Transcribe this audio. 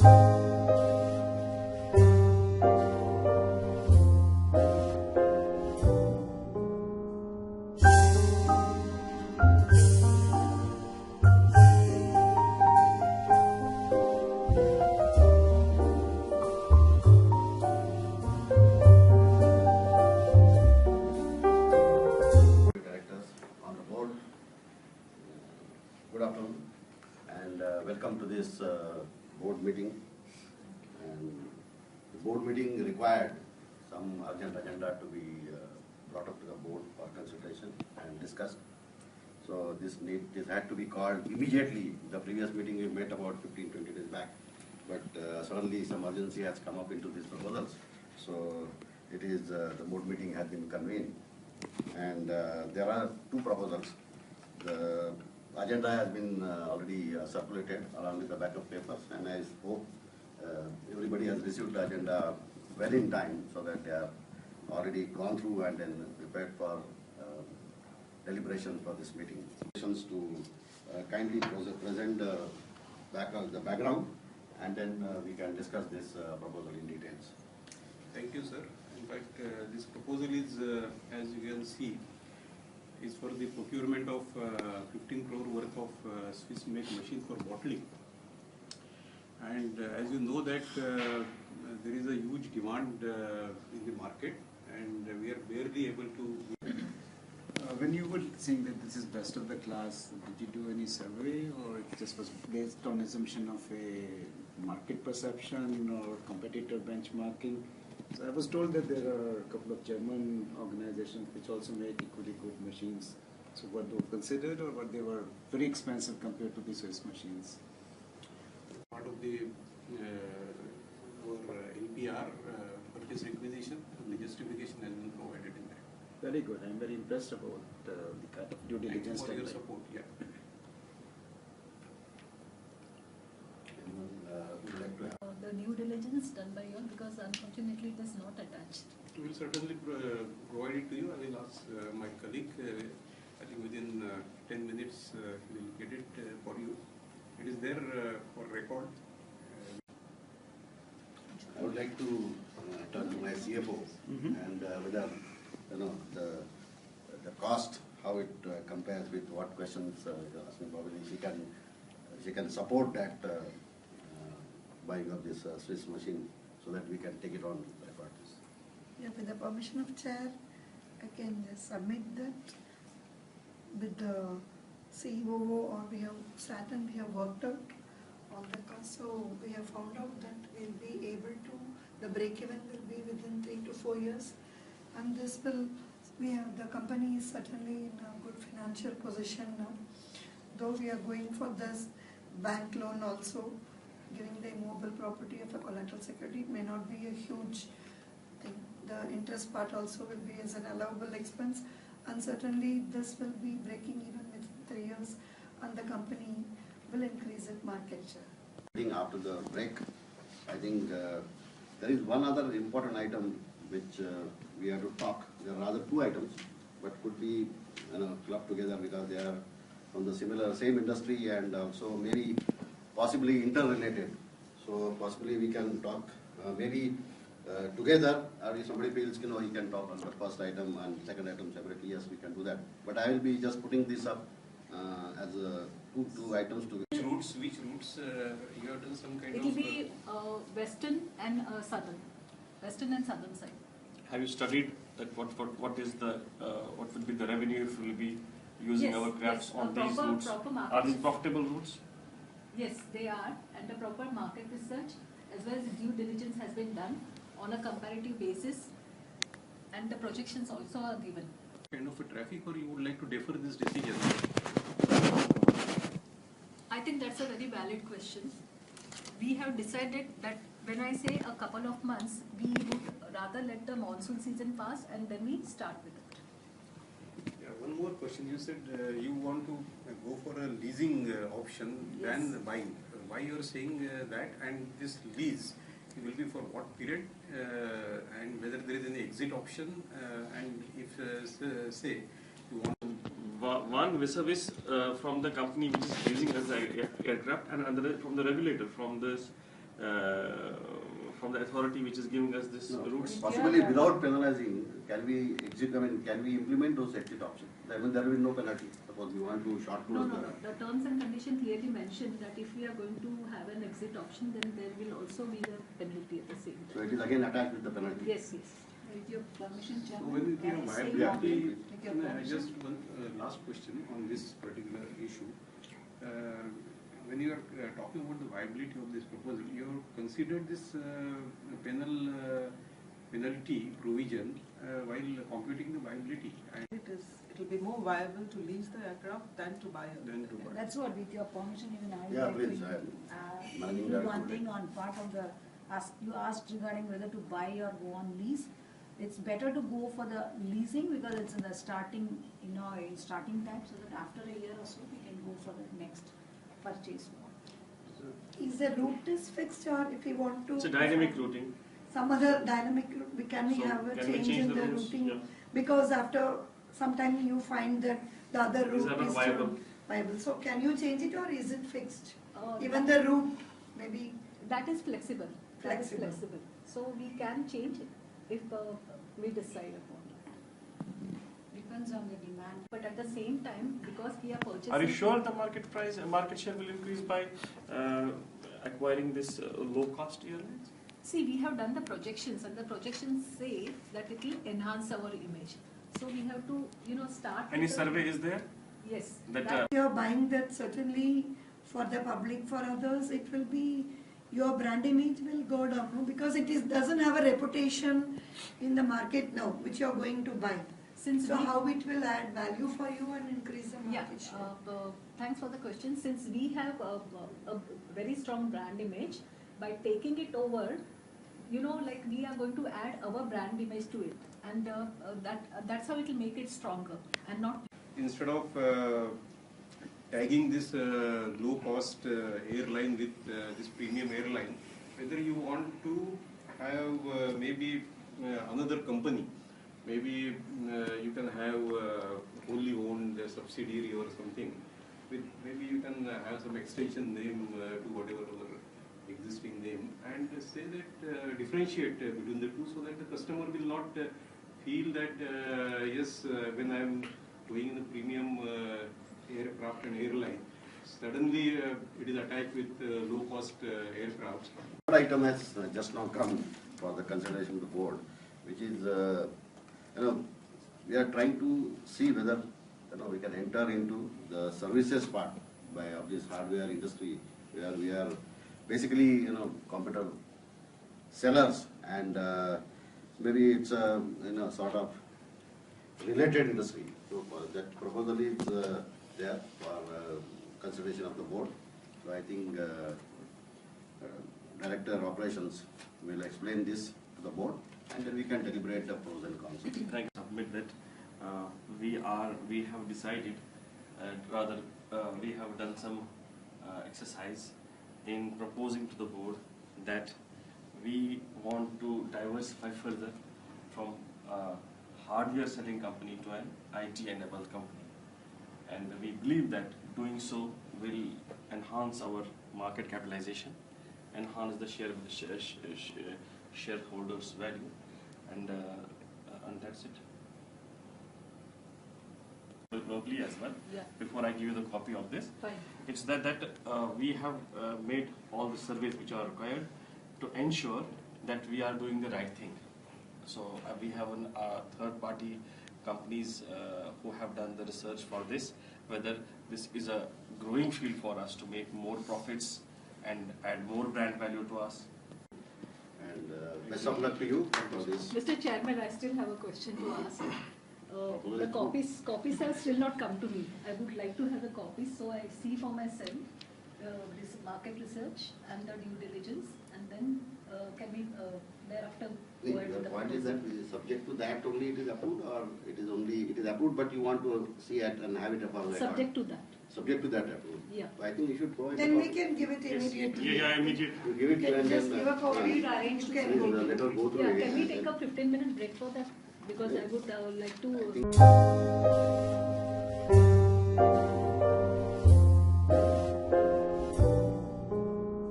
Good afternoon and welcome to this board meeting. And the board meeting required some urgent agenda to be brought up to the board for consultation and discussed. So this had to be called immediately. The previous meeting we met about 15-20 days back, but suddenly some urgency has come up into these proposals. So it is the board meeting has been convened, and there are two proposals. The agenda has been already circulated along with the backup papers, and I hope everybody has received the agenda well in time so that they are already gone through and then prepared for deliberations for this meeting. To kindly present the background, and then we can discuss this proposal in details. Thank you, sir. In fact, this proposal is, as you can see, is for the procurement of 15 crore worth of Swiss make machine for bottling. And as you know that there is a huge demand in the market, and we are barely able to. When you were saying that this is best of the class, did you do any survey, or it just was based on assumption of a market perception or competitor benchmarking? So I was told that there are a couple of German organizations which also make equally good machines. So what they considered, or what they were very expensive compared to the Swiss machines? Part of the our LPR purchase requisition, and the justification has been provided in that. Very good. I'm very impressed about the kind of due diligence. Thank you for your support. Yeah. Would like to have the due diligence done by you all, because unfortunately it is not attached. We will certainly provide it to you. I will ask my colleague. I think within 10 minutes he will get it for you. It is there for record. I would like to turn to my CFO and whether the cost, how it compares with what questions you're asking. Probably she can support that buying of this Swiss machine, so that we can take it on record. Yeah, with the permission of chair, I can just submit that with the CEO, or we have sat and we have worked out on the cost. So we have found out that we'll be able to, the break-even will be within 3 to 4 years, and this will, the company is certainly in a good financial position now. Though we are going for this bank loan also, giving the immobile property of a collateral security, it may not be a huge thing. The interest part also will be as an allowable expense, and certainly this will be breaking even within 3 years, and the company will increase its market share. I think after the break, I think there is one other important item which we have to talk. There are rather two items, but could be clubbed together because they are from the same industry, and also maybe possibly interrelated. So possibly we can talk maybe together, or if somebody feels he can talk on the first item and second item separately. Yes, we can do that. But I will be just putting this up as two items to. Which routes you have done some kind It of? will be western and southern, western and southern side. Have you studied that what is the what would be the revenue if we will be using our crafts on these routes? Are these profitable routes? Yes, they are, and the proper market research as well as due diligence has been done on a comparative basis, and the projections also are given. Kind of a traffic, or you would like to defer this decision? I think that's a very valid question. We have decided that when I say a couple of months, we would rather let the monsoon season pass and then we start with it. Yeah, one more question. You said you want to go for a leasing option than buying. Why you are saying that? And this lease will be for what period? And whether there is any exit option? And if say you want one vis-a-vis from the company which is leasing as the aircraft, and another from the regulator, from this from the authority which is giving us this routes? Possibly without penalizing, can we can we implement those exit options? I mean, there will be no penalty. Suppose we want to short No, close no, no. The terms and conditions clearly mention that if we are going to have an exit option, then there will also be a penalty at the same So time. it is again attached with the penalty. Yes, yes. With your permission, So Chairman. when we have can I say Yeah. one viability, thing? With your I permission. just one last question on this particular issue. When you are talking about the viability of this proposal, you have considered this penalty provision while computing the viability and It will be more viable to lease the aircraft than to buy it. then to buy. That's what, with your permission, even I would Yeah, like please, to managing do director one would thing like- on part of the, you asked regarding whether to buy or go on lease. It's better to go for the leasing because it's in the starting, in starting time, so that after a year or so, we can go for the next purchase. Is the route is fixed, or if we want to? It's a dynamic routing. Some other dynamic, can we So have a can we change change in the the routes? routing? Yeah. Because after some time you find that the other Is route that not is viable? still viable. So can you change it, or is it fixed? Even that- the route, maybe, That is flexible. That is Flexible. flexible. So we can change it if we decide upon it. Depends on the demand. But at the same time, because we are purchasing. Are you sure the market share will increase by acquiring this low-cost airlines? See, we have done the projections, and the projections say that it will enhance our image. So we have to, start. Any with the- survey is there? Yes. That, if you're buying that, certainly for the public, for others, it will be, your brand image will go down, no? Because it doesn't have a reputation in the market now, which you're going to buy. Since So we- how it will add value for you and increase the Yeah, market share? thanks for the question. Since we have a very strong brand image, by taking it over, like we are going to add our brand image to it, and that's how it will make it stronger and not. Instead of tagging this low-cost airline with this premium airline, whether you want to have maybe another company, maybe you can have wholly owned subsidiary or something. Maybe you can have some extension name to whatever our existing name, and say that differentiate between the two, so that the customer will not feel that yes, when I am going in the premium aircraft and airline, suddenly it is attached with low-cost aircraft. One item has just now come for the consideration of the board, which is, we are trying to see whether, we can enter into the services part of this hardware industry, where we are basically, computer sellers, and maybe it's a, sort of related industry. So that proposal is there for consideration of the board. So I think Director of Operations will explain this to the board, and then we can deliberate the pros and cons. Thank you. Submit that we have decided, rather we have done some exercise in proposing to the board that we want to diversify further from hardware selling company to an IT-enabled company, and we believe that doing so will enhance our market capitalization, enhance the shareholders' value, and that's it. Verbally as well. Yeah. Before I give you the copy of this, Fine. it's that we have made all the surveys which are required to ensure that we are doing the right thing. So we have third-party companies who have done the research for this, whether this is a growing field for us to make more profits and add more brand value to us. And best of luck to you for this. Mr. Chairman, I still have a question to ask. The copies have still not come to me. I would like to have the copies, so I see for myself this market research and the due diligence, and then can we thereafter go ahead with The the point is proposal. that is subject to that only it is approved, or it is approved, but you want to see it and have it upon record? Subject to that. Subject to that approval. Yeah. So I think you should provide. Then a we copy. can give it immediately. Yeah, immediate. You give it You to can and just then, give a copy, We'll arrange you to can please, go. let us go through Yeah, again. can we take a 15-minute break for that? Because I would like I to. think-